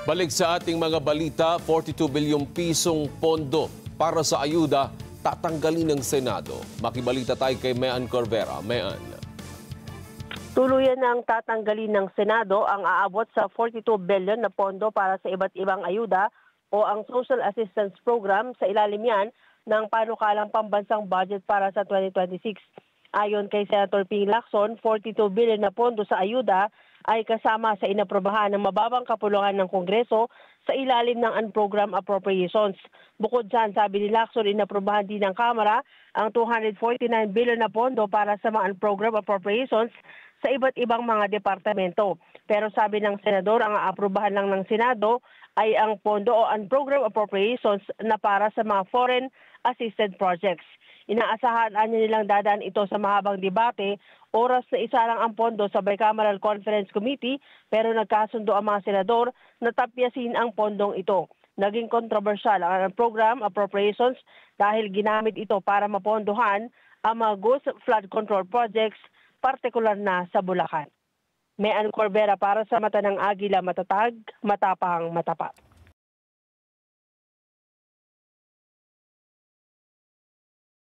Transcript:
Balik sa ating mga balita, 42 bilyong pisong pondo para sa ayuda tatanggalin ng Senado. Makibalita tayo kay Mean Corvera. Mean. Tuluyan ng tatanggalin ng Senado ang aabot sa 42 billion na pondo para sa iba't ibang ayuda o ang Social Assistance Program sa ilalim yan ng panukalang pambansang budget para sa 2026. Ayon kay Senator Ping Lacson, 42 billion na pondo sa ayuda ay kasama sa inaprobahan ng mababang kapulungan ng Kongreso sa ilalim ng Unprogrammed Appropriations. Bukod dyan, sabi ni Lacson, inaprobahan din ng Kamara ang 249 billion na pondo para sa mga Unprogrammed Appropriations sa iba't ibang mga departamento. Pero sabi ng Senador, ang aaprubahan lang ng Senado ay ang pondo o Unprogrammed Appropriations na para sa mga foreign assisted projects. Inaasahan nilang dadaan ito sa mahabang debate, oras na isa lang ang pondo sa Bicameral Conference Committee pero nagkasundo ang mga senador na tapyasin ang pondong ito. Naging kontrobersyal ang program appropriations dahil ginamit ito para mapondohan ang mga ghost flood control projects, partikular na sa Bulacan. Mean Corvera para sa Mata ng Agila, matatag, matapang, matapat.